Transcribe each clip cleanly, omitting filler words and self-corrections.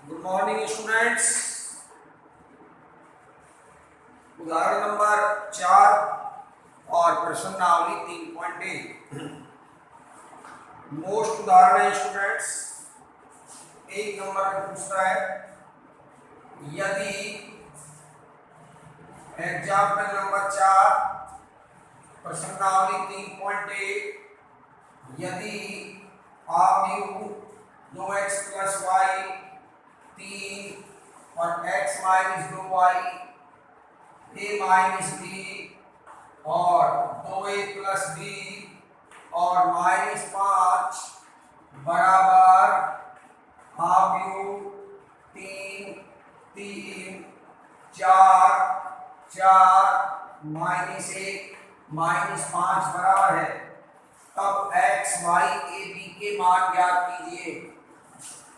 Good morning students. उदाहरण number 4 और प्रश्नावली 3.1 मोस्ट उदाहरण है स्टूडेंट्स। 1 नंबर में पूछता है यदि एग्जाम्पल नंबर 4 प्रश्नावली 3.1 यदि आप 2x + y 3 और x - 2y a - b और 2a + b और -5 बराबर आप 3 3 4 4 -1 -5 बराबर है। तब x y a b के मान ज्ञात कीजिए।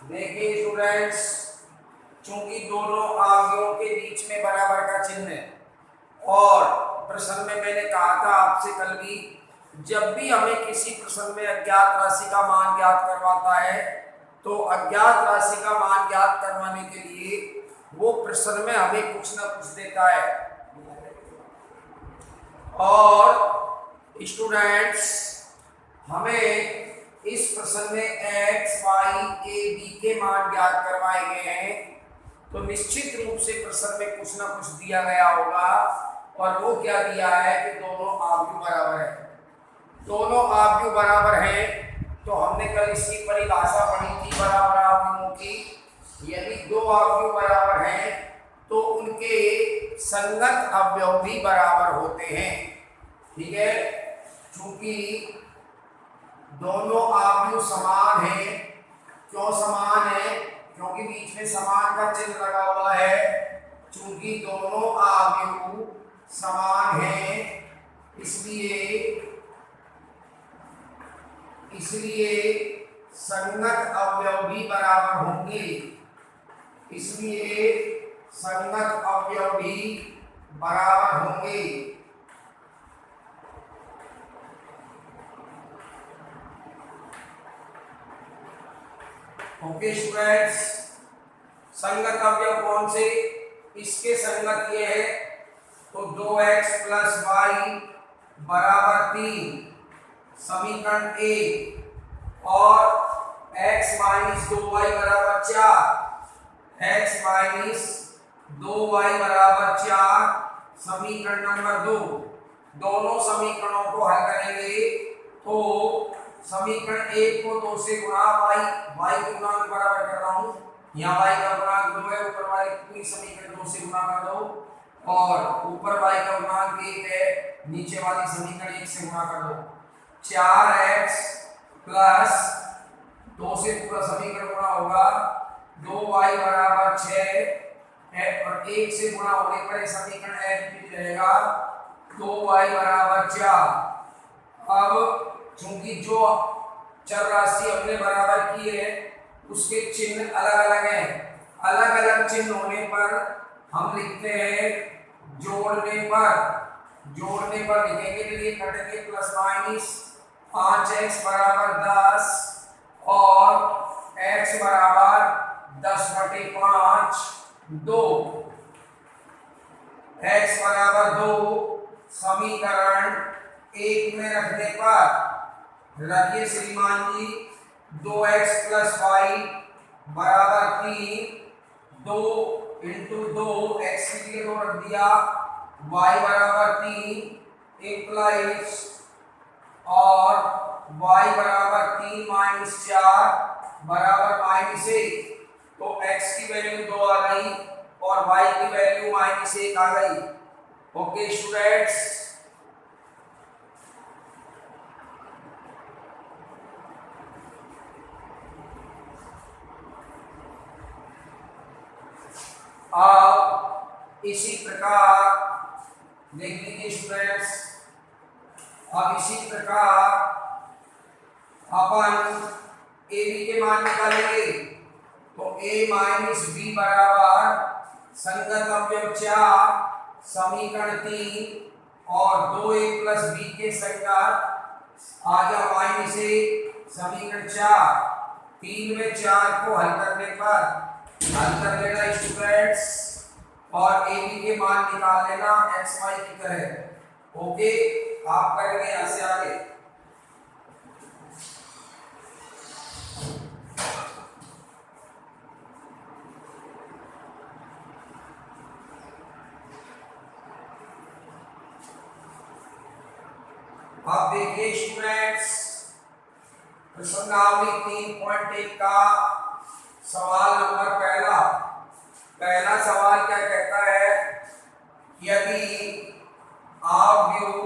देखिए स्टूडेंट्स, चूंकि दोनों आव्यूहों के बीच में बराबर का चिन्ह है और प्रश्न में मैंने कहा था आपसे कल भी, जब भी हमें किसी प्रश्न में अज्ञात राशि का मान ज्ञात करवाता है तो अज्ञात राशि का मान ज्ञात करवाने के लिए वो प्रश्न में हमें कुछ ना कुछ देता है। और स्टूडेंट्स, हमें इस प्रश्न में x y a b के मान ज्ञात करवाए गए हैं, तो निश्चित रूप से प्रश्न में कुछ ना कुछ दिया गया होगा। और वो क्या दिया है कि दोनों आव्यूह बराबर है। दोनों आव्यूह बराबर हैं तो हमने कल इसकी परिभाषा पढ़ी थी बराबर आव्यूहों की। यदि दो आव्यूह बराबर हैं तो उनके संगत अवयव भी बराबर होते हैं। ठीक है, चूंकि दोनों आव्यूह समान हैं। क्यों समान है? क्योंकि बीच में समान का चिन्ह लगा हुआ है। चूंकि दोनों आव्यूह समान हैं इसलिए संगत अवयव भी बराबर होंगे। इसलिए संगत अवयव भी बराबर होंगे। ओके स्टूडेंट्स, संगत अवयव कौन से? इसके संगत ये है तो 2x + y बराबर 3 समीकरण 1 और x - 2y बराबर 4 x - 2y बराबर 4 समीकरण नंबर 2। दोनों समीकरणों को हल करेंगे तो समीकरण 1 को 2 से गुणा y के गुणांक बराबर कर रहा हूं। यहाँ y का गुणांक 2 है, ऊपर वाले पूरी समीकरण 2 से गुणा कर दो और ऊपर y का गुणांक 1 है, नीचे वाली समीकरण 1 से गुणा कर दो। 4x + 2 से पूरा समीकरण गुणा होगा 2y बराबर 6 और 1 से गुणा होने पर समीकरण एज रहेगा 2y बराबर 4। अब चूंकि जो चर राशि हमने बराबर की है उसके चिन्ह अलग अलग हैं। अलग अलग चिन्ह होने पर हम लिखते हैं जोड़ने पर लिखेंगे तो ये कटेंगे +- 5x बराबर 10 और x बराबर 10/5 2 x बराबर 2 समीकरण 1 में रखने पर रखिए श्रीमान जी 2x + y बराबर 3 2 × 2 x के लिए 2 रख दिया, y बराबर 3 इम्प्लाइज और y बराबर 3 - 4 बराबर -1। तो x की वैल्यू 2 आ गई और y की वैल्यू -1 आ गई। ओके स्टूडेंट्स, अब इसी प्रकार देख लीजिए स्टूडेंट्स, अब इसी प्रकार अपन a b के मान निकालेंगे तो a - b बराबर संगत अवयव 4 समीकरण 3 और 2a + b के संगत आ गया -1 समीकरण 4। 3 में 4 को हल करने पर हल कर लेना स्टूडेंट्स और ए बी के मान निकाल लेना एक्स वाई की तरह। ओके, आप करेंगे यहां से आगे। अब देखिए स्टूडेंट्स, प्रश्नावली 3.1 का सवाल नंबर पहला सवाल क्या कहता है, यदि आव्यूह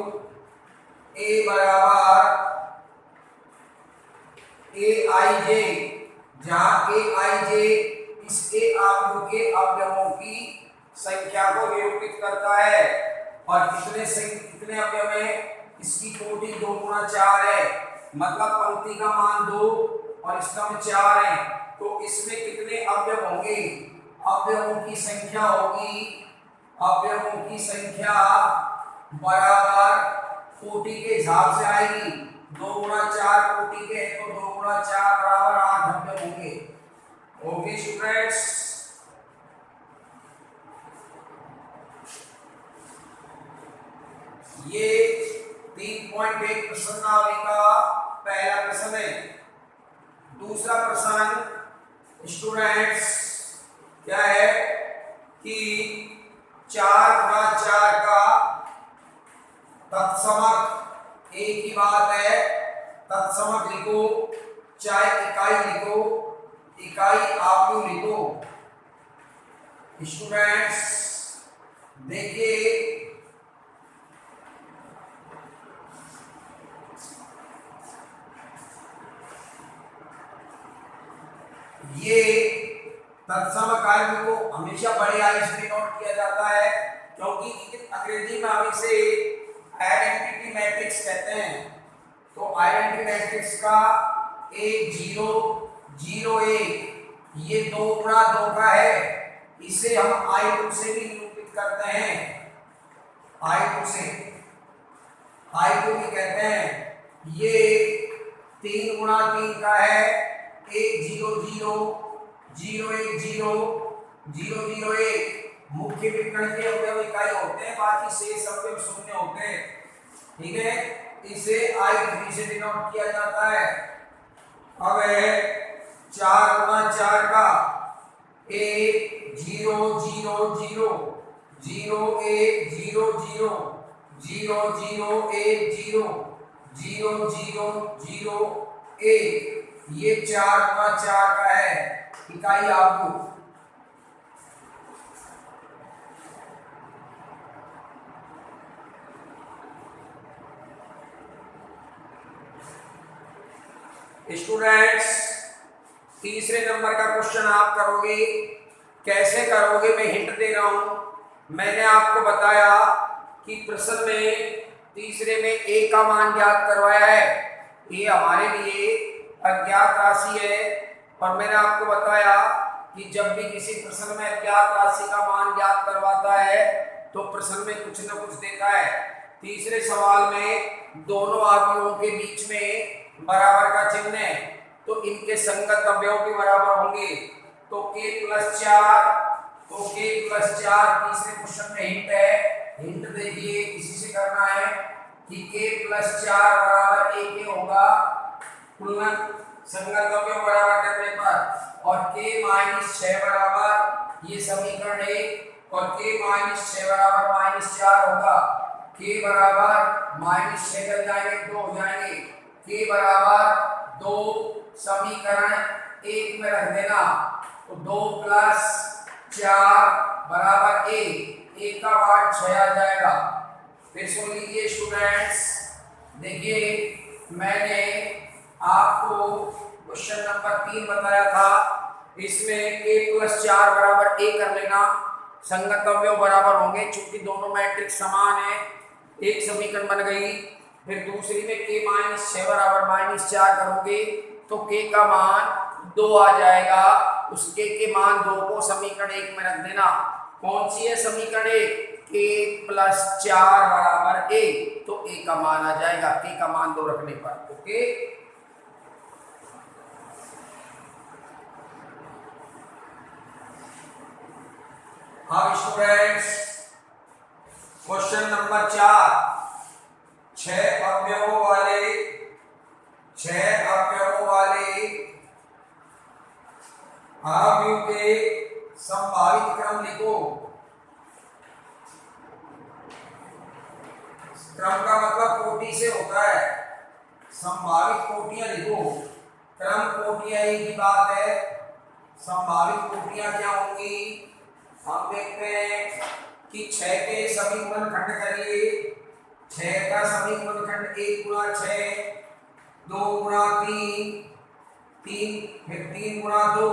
ए बराबर ए आई जे, जहां ए आई जे इस ए आव्यूह के अवयवों की संख्या को निरूपित करता है और कितने अवयव है, इसकी कोटि 2 गुना 4 है, मतलब पंक्ति का मान 2 और इसका मान 4 है, तो इसमें कितने अवयव होंगे, अवयवों की संख्या होगी, अवयवों की संख्या बराबर कोटि के हिसाब से आएगी। 2 गुना 4 कोटि के, तो 2 गुना 4 बराबर 8 अवयव होंगे। ओके स्टूडेंट्स, ये 3.1 प्रश्नावली का पहला प्रश्न है। दूसरा प्रश्न स्टूडेंट्स क्या है कि 4 गुना 4 का तत्समक, एक ही बात है, तत्समक लिखो, चाहे इकाई लिखो, इकाई आव्यूह लिखो। स्टूडेंट्स देखिए, ये तत्समक आव्यूह को हमेशा बड़े आई से नोट किया जाता है, क्योंकि अंग्रेजी में हम इसे आइडेंटिटी मैट्रिक्स कहते हैं। तो आइडेंटिटी मैट्रिक्स का 1 0 0 1, ये 2 गुना 2 का है, इसे हम I2 से भी निरूपित करते हैं, I2 से, I2 भी कहते हैं। ये 3 गुना 3 का है, 1 0 0 0 1 0 0 0 1, मुख्य विकर्ण के अवयव इकाई होते हैं, बाकी शेष अवयव शून्य होते हैं, ठीक है। इसे I3 से डिनोट किया जाता है। अब है 4 गुना 4 का 1 0 0 0 0 1 0 0 0 0 1 0 0 0 0 1, ये 4 गुना 4 का है इकाई आव्यूह। स्टूडेंट्स तीसरे नंबर का क्वेश्चन आप करोगे, कैसे करोगे मैं हिंट दे रहा हूं। मैंने आपको बताया कि प्रश्न में तीसरे में ए का मान ज्ञात करवाया है, ये हमारे लिए अज्ञात राशि है, और मैंने आपको बताया कि जब भी किसी प्रश्न में अज्ञात राशि का मान ज्ञात करवाता है तो प्रश्न में कुछ न कुछ देता है। तीसरे सवाल में दोनों आव्यूहों के बीच में बराबर का चिन्ह है, तो इनके संगत अवयव भी बराबर होंगे, तो k+4, तो k+4 तीसरे क्वेश्चन में हिंट है। हिंट देखिए, इसी से करना है कि k+4 बराबर a के होगा तुलना संगत अवयव बराबर करने पर, और k-6 बराबर, ये समीकरण 1, और k-6 बराबर -4 होगा। k बराबर -6 कर जाएंगे, 2 हो जाएंगे, k बराबर 2 समीकरण 1 में रख देना, तो 2 + 4 बराबर 1 का मान 6 आ जाएगा। फिर सुन लीजिए स्टूडेंट्स, देखिए मैंने आपको क्वेश्चन नंबर 3 बताया था, इसमें k+4 बराबर a कर लेना, संगत अवयव बराबर होंगे, चूंकि दोनों मैट्रिक्स समान है, एक समीकरण बन गई। फिर दूसरी में k-6 बराबर -4 करोगे तो k का मान 2 आ जाएगा, उस k के मान 2 को समीकरण 1 में रख देना। कौन सी है समीकरण 1? k+4 बराबर a, तो a का मान आ जाएगा, k का मान 2 रखने पर। ओके, अब स्टूडेंट्स क्वेश्चन नंबर 4, 6 अवयवों वाले अवयव के संभावित क्रम लिखो। क्रम का मतलब कोटि से होता है, संभावित कोटियां लिखो। क्रम कोटियां एक ही बात है, संभावित कोटियां क्या होंगी हम देखते हैं कि 6 के सभी गुणनखंड करिए। 6 का सभी गुणनखंड 1 गुणा 6, 2 गुणा 3, फिर 3 गुणा 2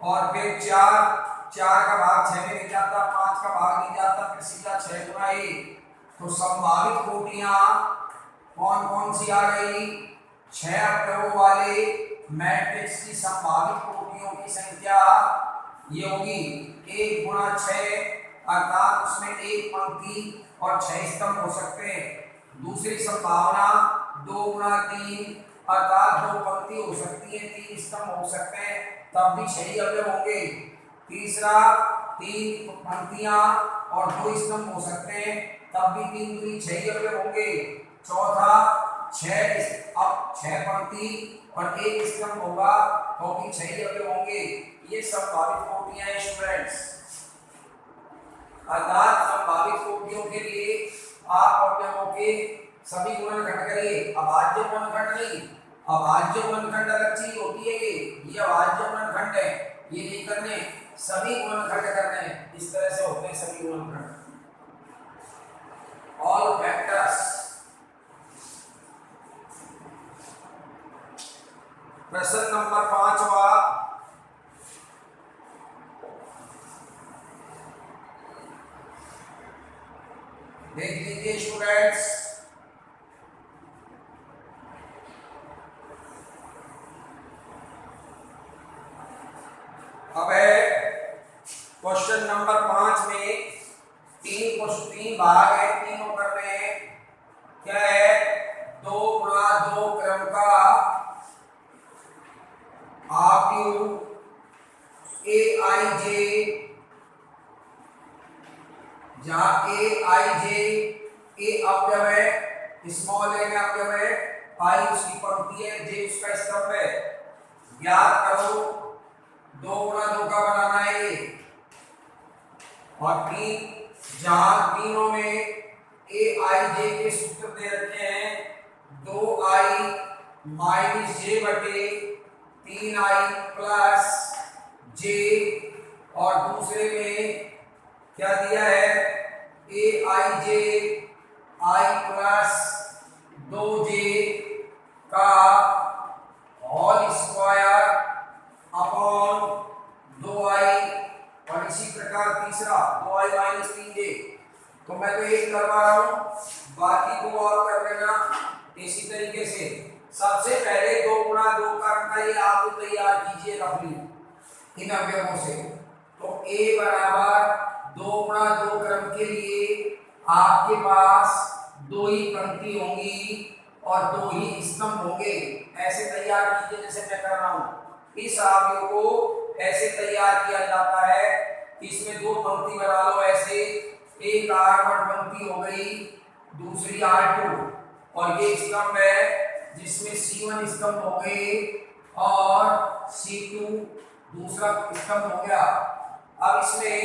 और फिर 4 का भाग 6 में नहीं जाता, 5 का भाग नहीं जाता, फिर सीधा 6 गुणा 1। तो संभावित कोटियां कौन कौन सी आ गई? 6 अवयवों वाले मैट्रिक्स की संभावित कोटियों की संख्या ये होगी 1 गुणा 6, अर्थात उसमें 1 पंक्ति और 6 स्तंभ हो सकते हैं। दूसरी संभावना 2 गुणा 3, अर्थात 2 पंक्ति हो सकती है, 3 स्तंभ हो सकते हैं, तब भी 6 ही अवयव होंगे। तीसरा 3 पंक्तियां और 2 स्तंभ हो सकते हैं, तब भी 3 दूनी 6 ही अवयव होंगे। चौथा 6 पंक्ति और 1 स्तंभ होगा तो भी 6 ही अवयव होंगे। ये संभावित कोटियां हैं स्टूडेंट्स। अर्थात संभावित कोटियों के लिए आप अवयवों के सभी गुणनखंड करिए। अभाज्य गुणनखंड नहीं, अभाज्य गुणनखंड अलग चीज होती है। ये अभाज्य गुणनखंड है, ये नहीं करने, सभी गुणनखंड करने हैं। इस तरह से होते हैं सभी गुणनखंड। All factors. प्रश्न नंबर 5वां, देख लीजिए स्टूडेंट्स। अब है क्वेश्चन नंबर 5 में 3 भाग है, तीनों करने हैं। क्या है? 2 गुणा 2 क्रम का अवयव aij, जहां aij ए अवयव है, स्मॉल ए में अवयव है, आई उसकी पंक्ति है, जे उसका स्तंभ है। ज्ञात करो 2 गुणा 2 का बनाना है ये। और 3 जहां तीनों में ए आई जे के सूत्र दे रखे हैं 2i माइनस जे बटे 3i प्लस जे, और दूसरे में क्या दिया है? ए आई जे आई प्लस 2j का होल स्क्वायर अपॉन 2i, और इसी प्रकार तीसरा 2i माइनस 3j। तो मैं तो एक करवा रहा हूं, बाकी को और कर लेना इसी तरीके से। सबसे पहले 2 गुणा 2 का ये आप तैयार कीजिए रफली इन अवयवों से। तो a बराबर 2 गुणा 2 क्रम के लिए आपके पास 2 ही पंक्ति होंगी और 2 ही स्तंभ होंगे। ऐसे तैयार कीजिए जैसे मैं कर रहा हूं। इस अवयव को ऐसे तैयार किया जाता है, इसमें 2 पंक्ति बना लो ऐसे, एक R1 पंक्ति हो गई, दूसरी R2, और ये स्तंभ है जिसमें C1 स्तंभ हो गए और C2 दूसरा स्तंभ हो गया। अब इसमें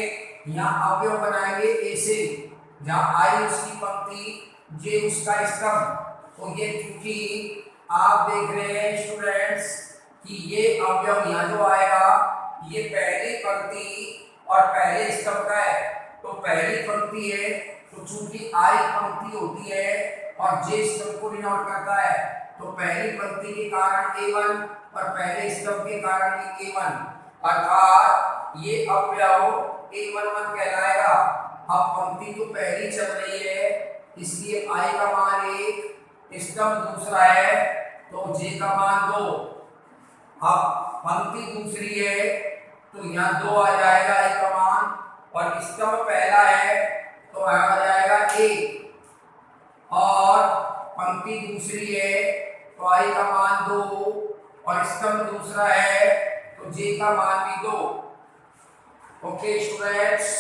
यहाँ अवयव बनाएंगे ऐसे, जहाँ I उसकी पंक्ति, J उसका स्तंभ। तो ये चूंकि आप देख रहे हैं स्टूडेंट्स कि ये अवयव यहाँ जो आएगा ये पहली पंक्ति और पहले स्तंभ का है। तो पहली पंक्ति है तो चूंकि I पंक्ति होती है और J स्तंभ को डिनोट करता है, तो पहली पंक्ति के कारण A1 और पहले स्तंभ के कारण A1, अर्थात ये अवयव A11 कहलाएगा। अब पंक्ति तो पहली चल रही है, इसलिए I का मान 1, स्तंभ दूसरा है तो J का मान 2। अब पंक्ति दूसरी है तो यहाँ 2 आ जाएगा I का मान, और स्तंभ पहला है तो आ जाएगा 1, और पंक्ति दूसरी है तो I का मान 2 और स्तंभ दूसरा है तो J का मान भी 2। ओके स्टूडेंट्स,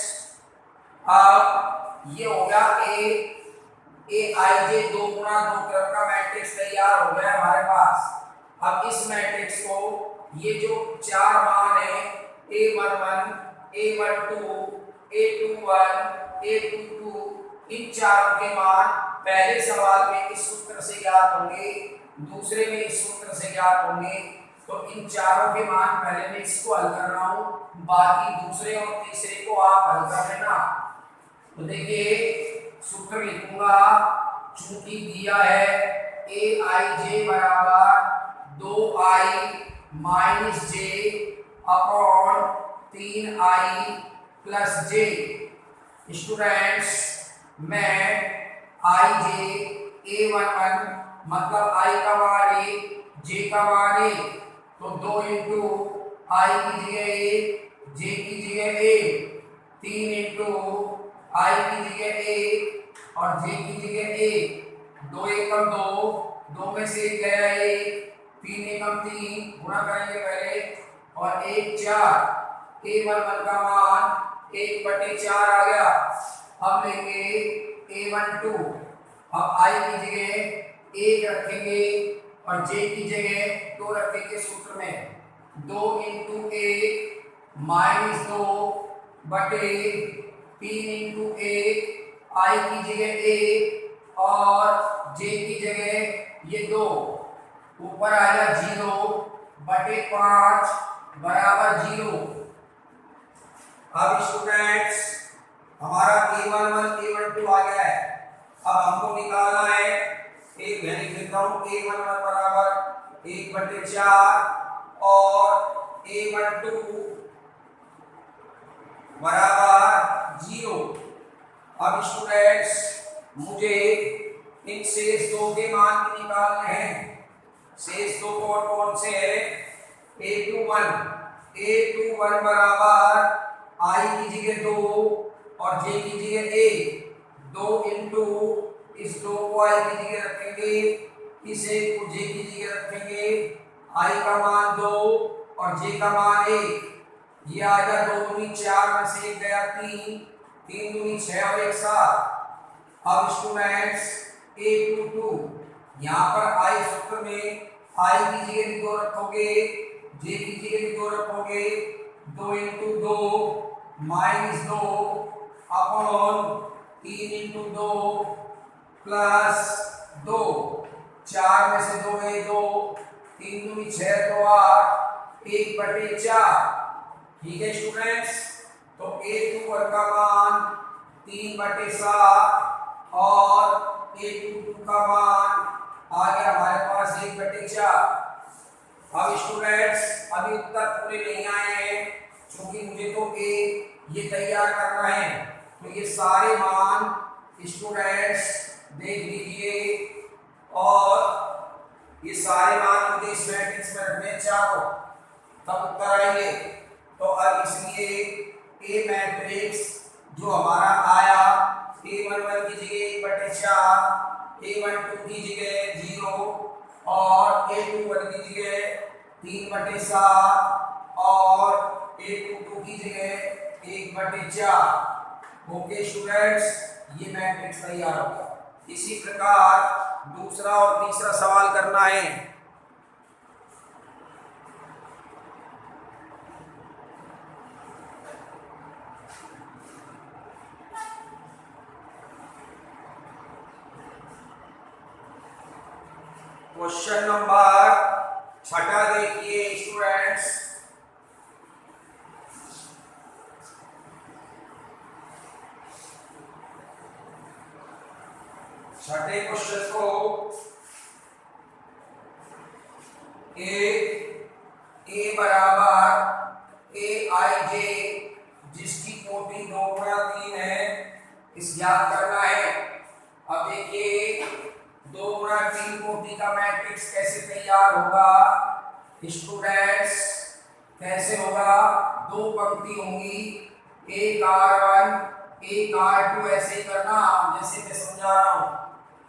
अब ये हो गया ए आई जे 2 गुणा 2 क्रम का मैट्रिक्स तैयार हो गया हमारे पास। अब इस मैट्रिक्स को ये जो चार मान है A11, A12, A21, A22, इन चारों के मान पहले सवाल में इस सूत्र से ज्ञात होंगे, दूसरे में इस सूत्र से ज्ञात होंगे। तो इन चारों के मान पहले मैं इसको हल कर रहा हूं, बाकी दूसरे और तीसरे को आप हल कर लेना। तो देखिए सूत्र लिखूंगा, चूंकि दिया है ए आई जे बराबर 2i minus j upon 3i plus j. Students, मैं आई जे A11 मतलब i का मान a, j का मान a, तो 2 इंटू आई की जगह a, j की जगह a, 3 इंटू आई की जगह a और j की जगह a। 2 एकम 2, 2 में से गया 1, 3 एकम 3, गुणा करेंगे पहले, और 1 4, A11 का मान 1/4 आ गया। अब लेंगे A12, अब i की जगह 1 रखेंगे और j की जगह 2 रखेंगे सूत्र में। 2 इंटू 1 माइनस 2 बटे 3 इंटू 1, आई की जगह 1 और j की जगह ये 2, ऊपर आया 0 बटे 5 बराबर 0। अब स्टूडेंट्स हमारा A11 A12 आ गया है। अब हमको निकालना है एक, मैं लिख देता हूं A11 बराबर 1/4 और A12 बराबर 0। अब स्टूडेंट्स मुझे इन शेष दो के मान भी निकालने हैं। शेष दो कौन कौन से है? A21 बराबर i की जगह 2 और j की जगह 1, 2 इंटू इस 2 को i की जगह रखेंगे, इस 1 को j की जगह रखेंगे। i का मान 2 और j का मान 1, ये आ गया 2 दूनी 4 में से 1 गया 3, 3 दूनी 6 और 1 7। अब स्टूडेंट्स A22, यहाँ पर i सूत्र में i की जगह भी 2 रखोगे, j की जगह भी 2 रखोगे। 2 into 2 minus 2 upon 3 into 2 plus 2, 4 में से 2 है 2, 3 दूनी 6 तो 8, 1/4। ठीक है स्टूडेंट्स, तो A21 का मान 3/7 और A22 का मान आ गया हमारे पास 1/4। अब स्टूडेंट्स अभी उत्तर पूरे नहीं आए हैं, क्योंकि मुझे तो ये तैयार करना है। तो ये सारे मान स्टूडेंट्स देख लीजिए, और ये सारे मान मुझे इस मैट्रिक्स में रखने चाहो तब उत्तर आएंगे। तो अब इसलिए ए मैट्रिक्स जो हमारा आया A11 की जगह 1/4, A12 की जगह 0 और A21 की जगह 3/7 और A22 की जगह 1/4। ओके स्टूडेंट्स, ये मैट्रिक्स तैयार हो गया। इसी प्रकार दूसरा और तीसरा सवाल करना है। क्वेश्चन नंबर 6 देखिए स्टूडेंट्स। छठे क्वेश्चन को ए बराबर ए आई जे जिसकी कोटि 2/3 है, इस याद करना है। अब देखिए 2/3 कोटि का मैट्रिक्स कैसे तैयार होगा स्टूडेंट्स? कैसे होगा? 2 पंक्ति होंगी, एक R1 एक R2, ऐसे ही करना जैसे मैं समझा रहा हूं।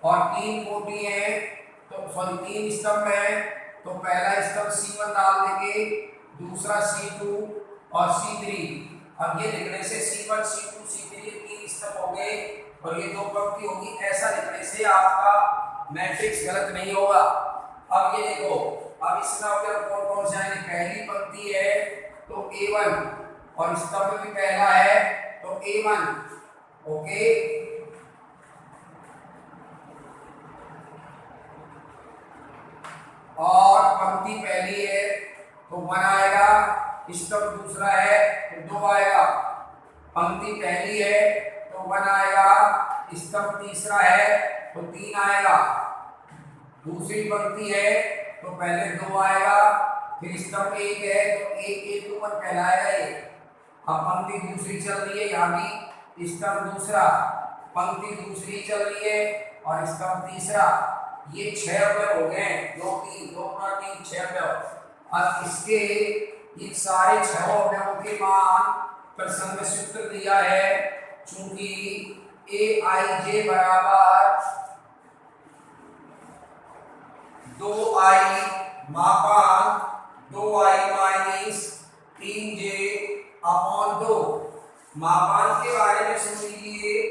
और 3 कोटि है, तो सॉरी 3 स्तंभ है, तो पहला स्तंभ C1 डाल देंगे, दूसरा C2 और C3। अब ये लिखने से C1 C2 C3 तीन स्तंभ हो गए और ये दो पंक्ति होगी, ऐसा लिखने से आपका मैट्रिक्स गलत नहीं होगा। अब ये देखो, अब इसका उत्तर कौन कौन से आएंगे, पहली पंक्ति है तो A1 और स्तंभ भी पहला है तो A1, ओके। और पंक्ति पहली है तो 1 आएगा, स्तंभ दूसरा है तो 2 आएगा। पंक्ति पहली है तो 1 आएगा, स्तंभ तीसरा है तो 3 आएगा। दूसरी पंक्ति है तो पहले 2 आएगा, फिर स्तंभ 1 है तो 1 1 1 कहलाएगा ये। अब पंक्ति दूसरी चल रही है, यहाँ भी स्तंभ दूसरा, पंक्ति दूसरी चल रही है और स्तंभ तीसरा। ये 6 अवयव हो गए, 2 3 2 3 6 अवयव। अब इसके ये सारे 6 अवयवों के मान प्रश्न में सूत्र दिया है, चूंकि Aij बराबर 2i मापांक 2i माइनस 3j अपॉन 2। मापांक के बारे में सुन लीजिए,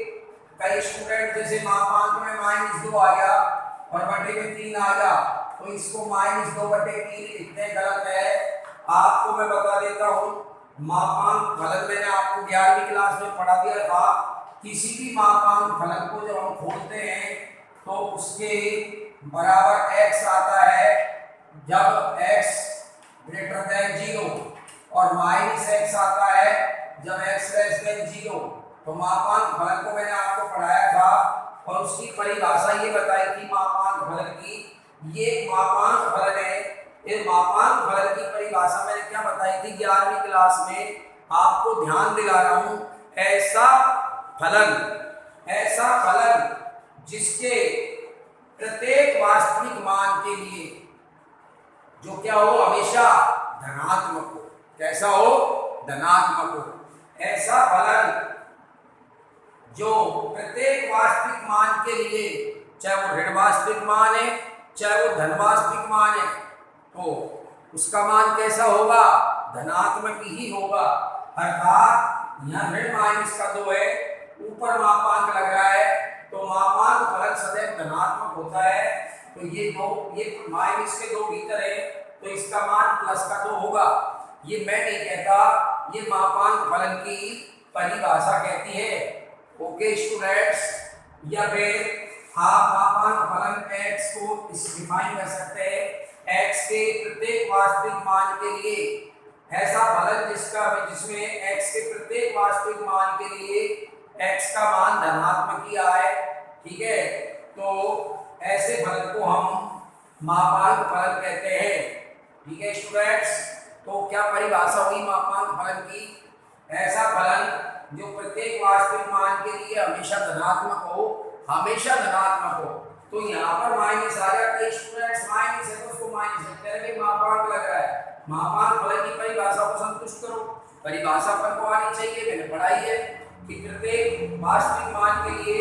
कई स्टूडेंट जैसे मापांक में -2 आ गया और बटे में 3 आ गया तो इसको -2 बटे 3 लिखते गलत है। आपको मैं बता देता हूँ, मापांक फलन मैंने आपको 11वीं क्लास में पढ़ा दिया था। किसी भी मापांक फलन को जब हम खोलते हैं तो उसके बराबर x आता है जब x ग्रेटर देन 0 और -x आता है जब x लेस देन 0। तो मापांक फलन को मैंने आपको पढ़ाया था और उसकी परिभाषा ये बताई थी मापांक फलन की। ये मापांक फलन है, इस मापांक फलन की परिभाषा मैंने क्या बताई थी 11वीं क्लास में, आपको ध्यान दिला रहा हूं। ऐसा फलन जिसके प्रत्येक वास्तविक मान के लिए जो क्या हो, हमेशा धनात्मक हो। कैसा हो, धनात्मक हो। ऐसा फलन जो प्रत्येक वास्तविक मान के लिए, चाहे वो ऋण वास्तविक मान है चाहे वो धन वास्तविक मान है, तो उसका मान कैसा होगा, धनात्मक ही होगा। अर्थात यहाँ ऋण माइनस का 2 है, ऊपर मापांक लग रहा है तो मापांक फलन सदैव धनात्मक होता है। तो ये माइनस के 2 भीतर है तो इसका मान प्लस का 2 होगा। ये मैं नहीं कहता, ये मापांक फलन की परिभाषा कहती है। ओके स्टूडेंट्स, या फिर आप मापांक फलन x को डिफाइन कर सकते हैं, x के प्रत्येक वास्तविक मान के लिए ऐसा फलन जिसमें x के प्रत्येक वास्तविक मान के लिए x का मान धनात्मक ही आए, ठीक है, तो ऐसे फलन को हम मापांक फलन कहते हैं। ठीक है स्टूडेंट्स, तो क्या परिभाषा हुई मापांक फलन की, ऐसा फलन जो प्रत्येक वास्तविक मान के लिए हमेशा धनात्मक हो, हमेशा धनात्मक हो। तो यहाँ पर माइनस आ गया, कई स्टूडेंट्स माइनस है तो उसको माइनस है, मापांक लग रहा है। मापांक फलन की परिभाषा को संतुष्ट करो, परिभाषा पर को आनी चाहिए, मैंने पढ़ाई है कि प्रत्येक वास्तविक मान के लिए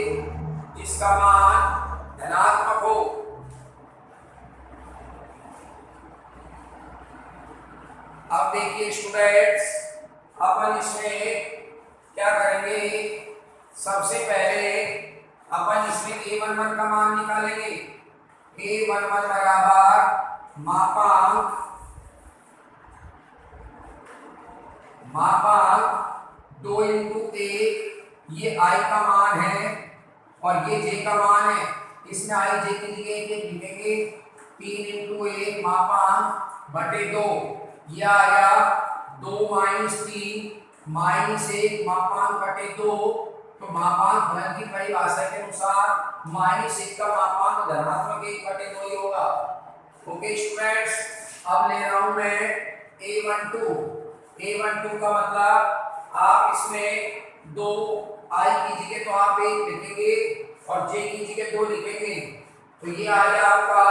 जिसका मान धनात्मक हो। अब देखिए स्टूडेंट्स, अपन इसमें क्या करेंगे, सबसे पहले अपन इसमें a11 का मान निकालेंगे। a11 बराबर मापांक 2 × 1, ये i का मान है और ये j का मान है। इसमें i j की जगह एक लिखेंगे, 3 × 1 मापांक बटे 2, यह आया 2 - 3 -1 मापांक बटे 2। तो मापांक फलन की परिभाषा के अनुसार -1 का मापांक धनात्मक 1 बटे 2 ही होगा। ओके स्टूडेंट्स, अब ले रहा हूं मैं a12 का मतलब आप इसमें 2 i की जगह तो आप 1 लिखेंगे और j की जगह 2 लिखेंगे, तो ये आ गया आपका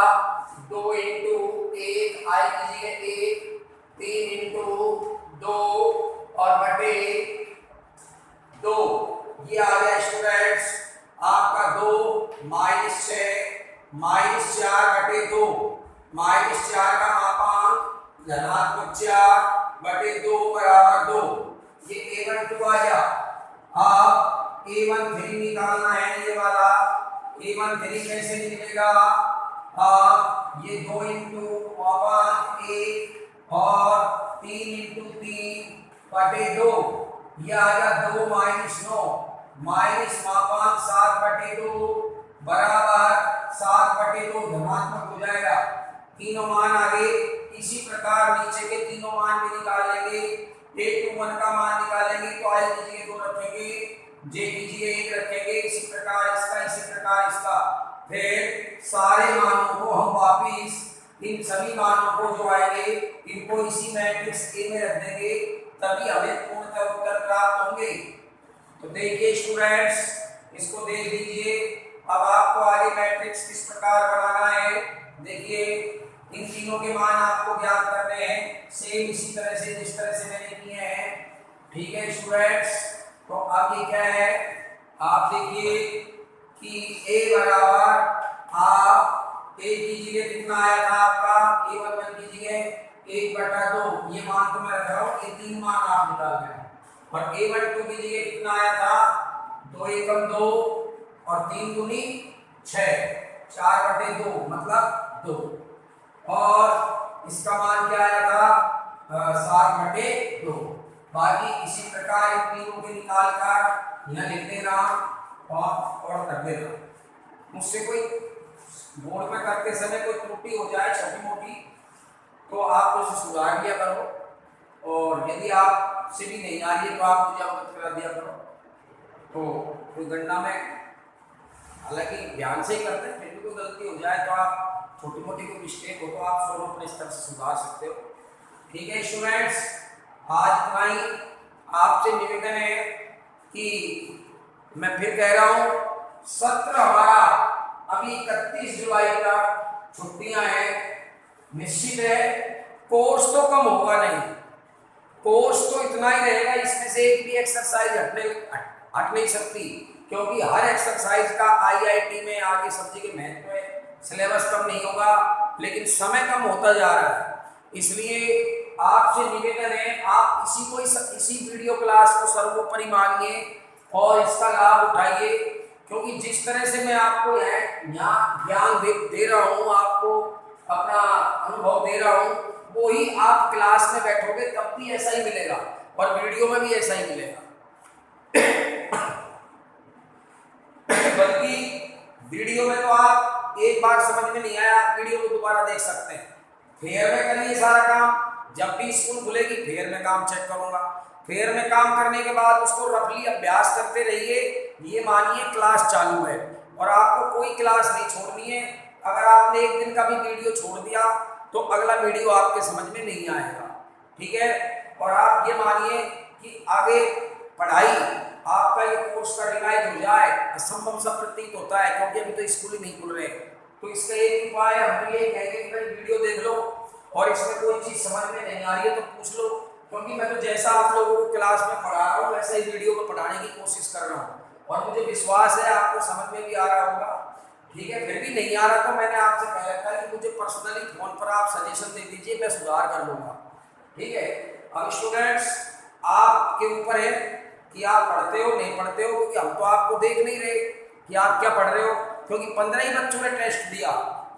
2 × 1, i की जगह 1, 3 × 2 और बटे 2, ये आ गया स्टूडेंट्स आपका 2 - 6 -4 बटे 2, -4 का मापांक धनात्मक 4 बटे 2 बराबर 2। ये a12 13 कैसे निकलेगा? ये 2 इंटू अपन 1 और 3 इंटू 3 बटे 2, ये आएगा 2 माइनस 9 माइनस मापान 7 बटे 2 बराबर 7 बटे 2 धनात्मक हो जाएगा। तीनों मान आ गए। इसी प्रकार नीचे के तीनों मान भी निकाल लेंगे। a21 का मान निकालेंगे तो आई कीजिए 2 रखेंगे, जे कीजिए 1 रखेंगे, इसी प्रकार इसका, इसी प्रकार इसका। फिर सारे मानों को हम वापिस इन सभी मानों को जो आएंगे इनको इसी मैट्रिक्स ए में रख देंगे, तभी हमें पूर्णतः उत्तर प्राप्त होंगे। तो देखिए स्टूडेंट्स, इसको देख लीजिए। अब आपको आगे मैट्रिक्स किस प्रकार बनाना है, देखिए इन तीनों के मान आपको ज्ञात करने हैं, सेम इसी तरह से जिस तरह से मैंने किए हैं। ठीक है स्टूडेंट्स, तो अब ये क्या है, आप देखिए कि a बराबर आप a कीजिए कितना आया था आपका, a11 कीजिए 1/2, ये मान तो मैं रख रहा हूँ, ये 3 मान आप निकाल रहे हैं। और a12 कीजिए कितना आया था, 2 एकम 2 और 3 दूनी 6, 4/2 मतलब 2, और इसका मान क्या आया था 7/2। बाकी इसी प्रकार इन तीनों के निकाल कर यहाँ लिख देना और कर देना। मुझसे कोई बोर्ड पे करते समय कोई त्रुटि हो जाए छोटी मोटी तो आप उसे सुधार लिया करो, और यदि आप से भी नहीं आ रही है तो आप मुझे अवगत करा दिया करो। तो कोई गणना में हालांकि ध्यान से ही करते हैं, फिर भी कोई गलती हो जाए तो आप छोटी मोटी कोई मिस्टेक हो तो आप स्वयं अपने स्तर से सुधार सकते हो। ठीक है स्टूडेंट्स, आज इतना ही। आपसे निवेदन है कि मैं फिर कह रहा हूँ, सत्र हमारा अभी 31 जुलाई तक छुट्टियां हैं। निश्चित है कोर्स तो कम होगा नहीं, कोर्स तो इतना ही रहेगा, इसमें से एक भी एक्सरसाइज हट नहीं सकती, क्योंकि हर एक्सरसाइज का आईआईटी में आगे सब्जेक्ट के महत्व है। सिलेबस कम नहीं होगा लेकिन समय कम होता जा रहा है, इसलिए आपसे निवेदन है आप इसी वीडियो क्लास को सर्वोपरि मानिए और इसका लाभ उठाइए, क्योंकि जिस तरह से मैं आपको यहाँ ज्ञान दे रहा हूँ, आपको अपना अनुभव दे रहा हूँ, वो ही आप क्लास में बैठोगे तब भी ऐसा ही मिलेगा और वीडियो में भी ऐसा ही मिलेगा। बल्कि वीडियो में तो आप एक बार समझ में नहीं आया, आप वीडियो को दोबारा देख सकते हैं। फेयर में करिए सारा काम, जब भी स्कूल खुलेगी फेयर में काम चेक करूंगा। फेयर में काम करने के बाद उसको रफली अभ्यास करते रहिए। ये मानिए क्लास चालू है और आपको कोई क्लास नहीं छोड़नी है। अगर आपने एक दिन का भी वीडियो छोड़ दिया तो अगला वीडियो आपके समझ में नहीं आएगा। ठीक है, और आप ये मानिए कि आगे पढ़ाई आपका ये कोर्स का रिवाइज हो जाए असंभव सा प्रतीत होता है, क्योंकि अभी तो स्कूल ही नहीं खुल रहे। तो इसका एक उपाय हम ये कहेंगे कि वीडियो देख लो और इसमें कोई चीज समझ में नहीं आ रही है तो पूछ लो, क्योंकि मैं तो जैसा आप लोगों को क्लास में पढ़ा रहा हूँ वैसे ही वीडियो को पढ़ाने की कोशिश कर रहा हूँ और मुझे विश्वास है आपको समझ में भी आ रहा होगा। ठीक है, फिर भी नहीं आ रहा तो मैंने आपसे कह रखा है कि मुझे पर्सनली फोन पर आप सजेशन दे दीजिए, मैं सुधार कर लूँगा। ठीक है, अब स्टूडेंट्स आपके ऊपर है कि आप पढ़ते हो नहीं पढ़ते हो, क्योंकि हम तो आपको देख नहीं रहे कि आप क्या पढ़ रहे हो, क्योंकि 15 ही बच्चों ने टेस्ट दिया।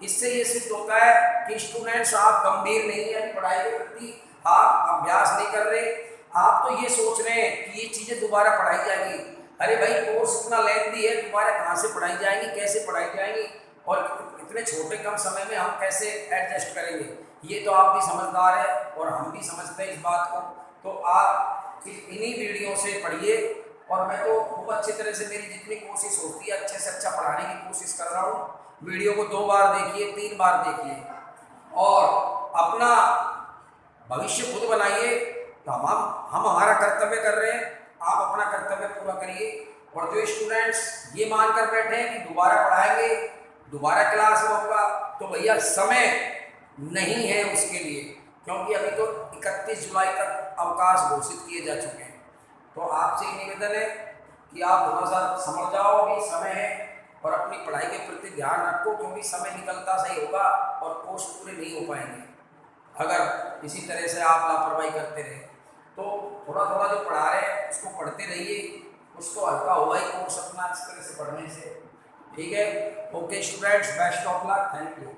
इससे ये सिद्ध होता है कि स्टूडेंट्स आप गंभीर नहीं है पढ़ाई के प्रति, आप अभ्यास नहीं कर रहे, आप तो ये सोच रहे हैं कि ये चीज़ें दोबारा पढ़ाई जाएंगी। अरे भाई कोर्स इतना लेंथी है, दोबारा कहाँ से पढ़ाई जाएंगी, कैसे पढ़ाई जाएंगी और इतने छोटे कम समय में हम कैसे एडजस्ट करेंगे, ये तो आप भी समझदार है और हम भी समझते हैं इस बात को। तो आप इन्हीं वीडियो से पढ़िए और मैं तो बहुत अच्छी तरह से मेरी जितनी कोशिश होती है अच्छे से अच्छा पढ़ाने की कोशिश कर रहा हूँ। वीडियो को 2 बार देखिए, 3 बार देखिए और अपना भविष्य खुद बनाइए। तो हम हमारा कर्तव्य कर रहे हैं, आप अपना कर्तव्य पूरा करिए। और जो स्टूडेंट्स ये मानकर बैठे हैं कि दोबारा पढ़ाएंगे, दोबारा क्लास में होगा, तो भैया समय नहीं है उसके लिए, क्योंकि अभी तो 31 जुलाई तक अवकाश घोषित किए जा चुके हैं। तो आपसे निवेदन है कि आप थोड़ा सा समझ जाओ, अभी समय है और अपनी पढ़ाई के प्रति ध्यान रखो, क्योंकि समय निकलता सही होगा और कोर्स पूरे नहीं हो पाएंगे अगर इसी तरह से आप लापरवाही करते रहे। तो थोड़ा थोड़ा जो पढ़ा रहे हैं उसको पढ़ते रहिए, उसको हल्का हुआ ही कोर्स अपना इस तरह से पढ़ने से। ठीक है, okay students, best of luck, thank you.